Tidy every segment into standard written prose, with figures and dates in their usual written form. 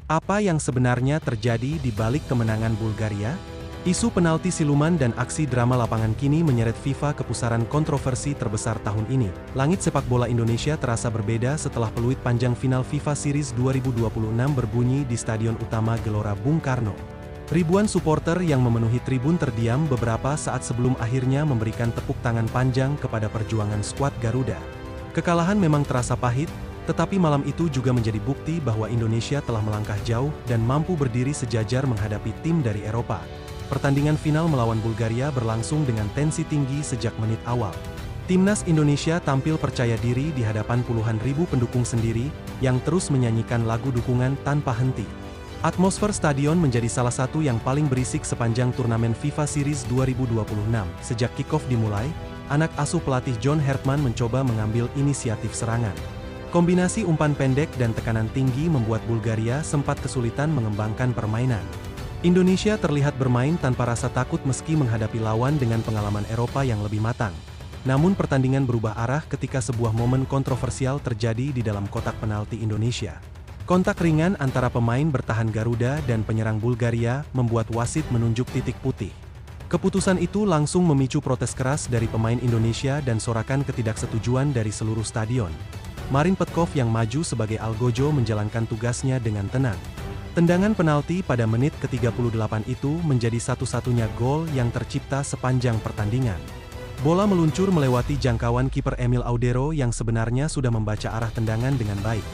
Apa yang sebenarnya terjadi di balik kemenangan Bulgaria? Isu penalti siluman dan aksi drama lapangan kini menyeret FIFA ke pusaran kontroversi terbesar tahun ini. Langit sepak bola Indonesia terasa berbeda setelah peluit panjang final FIFA Series 2026 berbunyi di Stadion Utama Gelora Bung Karno. Ribuan supporter yang memenuhi tribun terdiam beberapa saat sebelum akhirnya memberikan tepuk tangan panjang kepada perjuangan skuad Garuda. Kekalahan memang terasa pahit, tetapi malam itu juga menjadi bukti bahwa Indonesia telah melangkah jauh dan mampu berdiri sejajar menghadapi tim dari Eropa. Pertandingan final melawan Bulgaria berlangsung dengan tensi tinggi sejak menit awal. Timnas Indonesia tampil percaya diri di hadapan puluhan ribu pendukung sendiri, yang terus menyanyikan lagu dukungan tanpa henti. Atmosfer stadion menjadi salah satu yang paling berisik sepanjang turnamen FIFA Series 2026. Sejak kick-off dimulai, anak asuh pelatih John Hartman mencoba mengambil inisiatif serangan. Kombinasi umpan pendek dan tekanan tinggi membuat Bulgaria sempat kesulitan mengembangkan permainan. Indonesia terlihat bermain tanpa rasa takut meski menghadapi lawan dengan pengalaman Eropa yang lebih matang. Namun pertandingan berubah arah ketika sebuah momen kontroversial terjadi di dalam kotak penalti Indonesia. Kontak ringan antara pemain bertahan Garuda dan penyerang Bulgaria membuat wasit menunjuk titik putih. Keputusan itu langsung memicu protes keras dari pemain Indonesia dan sorakan ketidaksetujuan dari seluruh stadion. Marin Petkov yang maju sebagai algojo menjalankan tugasnya dengan tenang. Tendangan penalti pada menit ke-38 itu menjadi satu-satunya gol yang tercipta sepanjang pertandingan. Bola meluncur melewati jangkauan kiper Emil Audero yang sebenarnya sudah membaca arah tendangan dengan baik.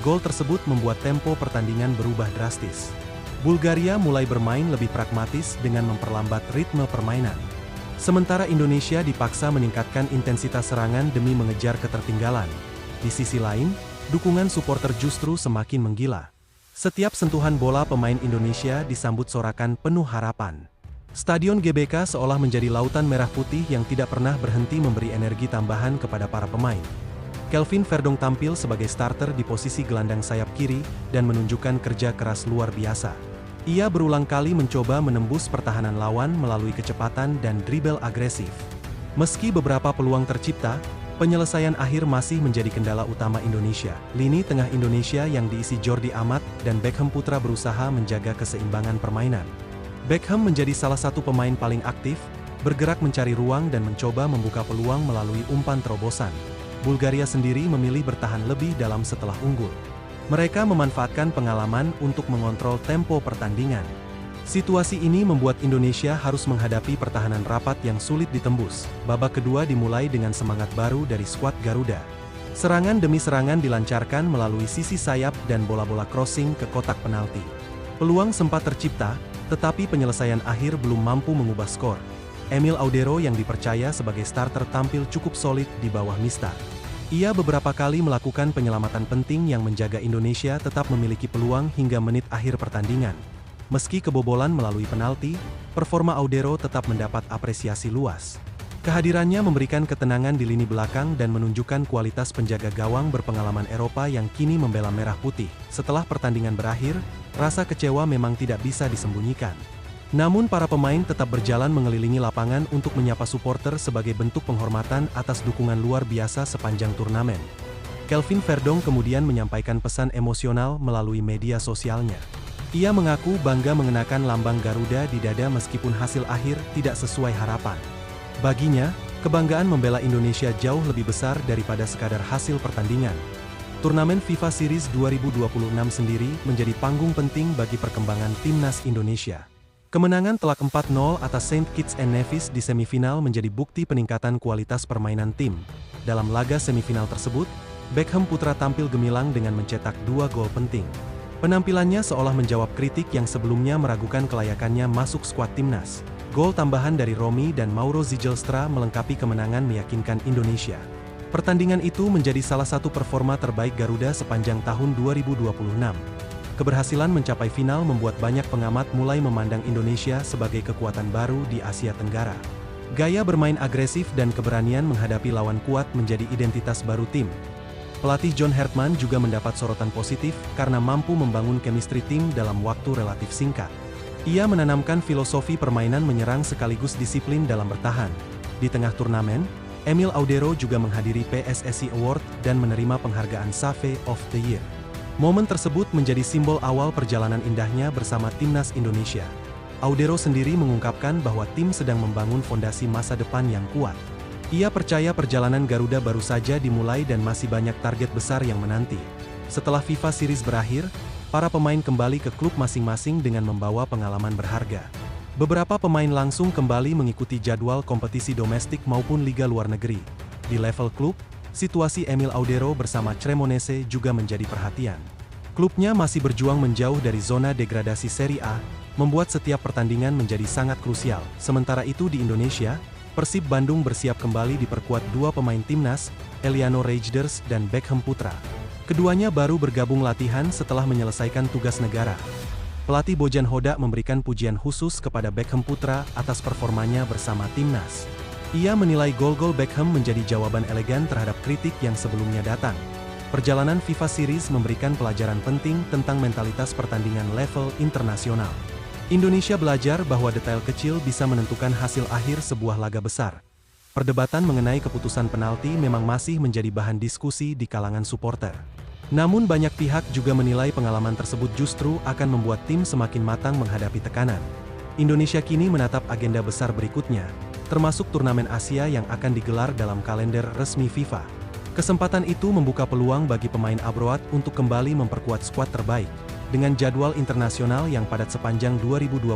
Gol tersebut membuat tempo pertandingan berubah drastis. Bulgaria mulai bermain lebih pragmatis dengan memperlambat ritme permainan. Sementara Indonesia dipaksa meningkatkan intensitas serangan demi mengejar ketertinggalan. Di sisi lain, dukungan supporter justru semakin menggila. Setiap sentuhan bola pemain Indonesia disambut sorakan penuh harapan. Stadion GBK seolah menjadi lautan merah putih yang tidak pernah berhenti memberi energi tambahan kepada para pemain. Kelvin Verdong tampil sebagai starter di posisi gelandang sayap kiri dan menunjukkan kerja keras luar biasa. Ia berulang kali mencoba menembus pertahanan lawan melalui kecepatan dan dribble agresif. Meski beberapa peluang tercipta, penyelesaian akhir masih menjadi kendala utama Indonesia. Lini tengah Indonesia yang diisi Jordi Amat dan Beckham Putra berusaha menjaga keseimbangan permainan. Beckham menjadi salah satu pemain paling aktif, bergerak mencari ruang dan mencoba membuka peluang melalui umpan terobosan. Bulgaria sendiri memilih bertahan lebih dalam setelah unggul. Mereka memanfaatkan pengalaman untuk mengontrol tempo pertandingan. Situasi ini membuat Indonesia harus menghadapi pertahanan rapat yang sulit ditembus. Babak kedua dimulai dengan semangat baru dari skuad Garuda. Serangan demi serangan dilancarkan melalui sisi sayap dan bola-bola crossing ke kotak penalti. Peluang sempat tercipta, tetapi penyelesaian akhir belum mampu mengubah skor. Emil Audero yang dipercaya sebagai starter tampil cukup solid di bawah Mistar. Ia beberapa kali melakukan penyelamatan penting yang menjaga Indonesia tetap memiliki peluang hingga menit akhir pertandingan. Meski kebobolan melalui penalti, performa Audero tetap mendapat apresiasi luas. Kehadirannya memberikan ketenangan di lini belakang dan menunjukkan kualitas penjaga gawang berpengalaman Eropa yang kini membela merah putih. Setelah pertandingan berakhir, rasa kecewa memang tidak bisa disembunyikan. Namun para pemain tetap berjalan mengelilingi lapangan untuk menyapa supporter sebagai bentuk penghormatan atas dukungan luar biasa sepanjang turnamen. Kelvin Verdong kemudian menyampaikan pesan emosional melalui media sosialnya. Ia mengaku bangga mengenakan lambang Garuda di dada meskipun hasil akhir tidak sesuai harapan. Baginya, kebanggaan membela Indonesia jauh lebih besar daripada sekadar hasil pertandingan. Turnamen FIFA Series 2026 sendiri menjadi panggung penting bagi perkembangan timnas Indonesia. Kemenangan telak 4-0 atas Saint Kitts and Nevis di semifinal menjadi bukti peningkatan kualitas permainan tim. Dalam laga semifinal tersebut, Beckham Putra tampil gemilang dengan mencetak 2 gol penting. Penampilannya seolah menjawab kritik yang sebelumnya meragukan kelayakannya masuk skuad timnas. Gol tambahan dari Romy dan Mauro Zijelstra melengkapi kemenangan meyakinkan Indonesia. Pertandingan itu menjadi salah satu performa terbaik Garuda sepanjang tahun 2026. Keberhasilan mencapai final membuat banyak pengamat mulai memandang Indonesia sebagai kekuatan baru di Asia Tenggara. Gaya bermain agresif dan keberanian menghadapi lawan kuat menjadi identitas baru tim. Pelatih John Hartman juga mendapat sorotan positif karena mampu membangun chemistry tim dalam waktu relatif singkat. Ia menanamkan filosofi permainan menyerang sekaligus disiplin dalam bertahan. Di tengah turnamen, Emil Audero juga menghadiri PSSI Award dan menerima penghargaan Save of the Year. Momen tersebut menjadi simbol awal perjalanan indahnya bersama timnas Indonesia. Audero sendiri mengungkapkan bahwa tim sedang membangun fondasi masa depan yang kuat. Ia percaya perjalanan Garuda baru saja dimulai dan masih banyak target besar yang menanti. Setelah FIFA Series berakhir, para pemain kembali ke klub masing-masing dengan membawa pengalaman berharga. Beberapa pemain langsung kembali mengikuti jadwal kompetisi domestik maupun liga luar negeri. Di level klub, situasi Emil Audero bersama Cremonese juga menjadi perhatian. Klubnya masih berjuang menjauh dari zona degradasi Serie A, membuat setiap pertandingan menjadi sangat krusial. Sementara itu di Indonesia, Persib Bandung bersiap kembali diperkuat dua pemain timnas, Eliano Reijnders dan Beckham Putra. Keduanya baru bergabung latihan setelah menyelesaikan tugas negara. Pelatih Bojan Hoda memberikan pujian khusus kepada Beckham Putra atas performanya bersama timnas. Ia menilai gol-gol Beckham menjadi jawaban elegan terhadap kritik yang sebelumnya datang. Perjalanan FIFA Series memberikan pelajaran penting tentang mentalitas pertandingan level internasional. Indonesia belajar bahwa detail kecil bisa menentukan hasil akhir sebuah laga besar. Perdebatan mengenai keputusan penalti memang masih menjadi bahan diskusi di kalangan supporter. Namun banyak pihak juga menilai pengalaman tersebut justru akan membuat tim semakin matang menghadapi tekanan. Indonesia kini menatap agenda besar berikutnya, termasuk turnamen Asia yang akan digelar dalam kalender resmi FIFA. Kesempatan itu membuka peluang bagi pemain abroad untuk kembali memperkuat skuad terbaik. Dengan jadwal internasional yang padat sepanjang 2026,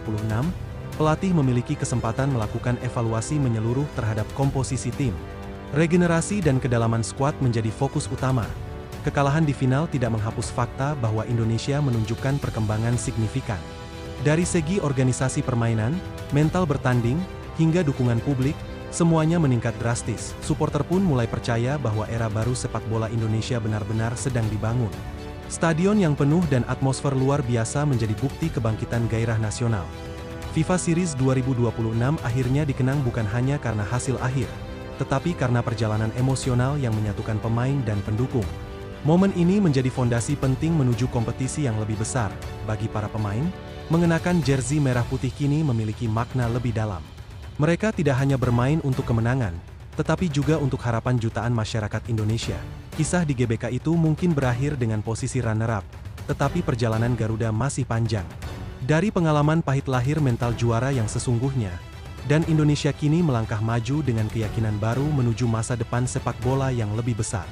pelatih memiliki kesempatan melakukan evaluasi menyeluruh terhadap komposisi tim. Regenerasi dan kedalaman skuad menjadi fokus utama. Kekalahan di final tidak menghapus fakta bahwa Indonesia menunjukkan perkembangan signifikan. Dari segi organisasi permainan, mental bertanding, hingga dukungan publik, semuanya meningkat drastis. Supporter pun mulai percaya bahwa era baru sepak bola Indonesia benar-benar sedang dibangun. Stadion yang penuh dan atmosfer luar biasa menjadi bukti kebangkitan gairah nasional. FIFA Series 2026 akhirnya dikenang bukan hanya karena hasil akhir, tetapi karena perjalanan emosional yang menyatukan pemain dan pendukung. Momen ini menjadi fondasi penting menuju kompetisi yang lebih besar. Bagi para pemain, mengenakan jersey merah putih kini memiliki makna lebih dalam. Mereka tidak hanya bermain untuk kemenangan, tetapi juga untuk harapan jutaan masyarakat Indonesia. Kisah di GBK itu mungkin berakhir dengan posisi runner-up, tetapi perjalanan Garuda masih panjang. Dari pengalaman pahit lahir mental juara yang sesungguhnya, dan Indonesia kini melangkah maju dengan keyakinan baru menuju masa depan sepak bola yang lebih besar.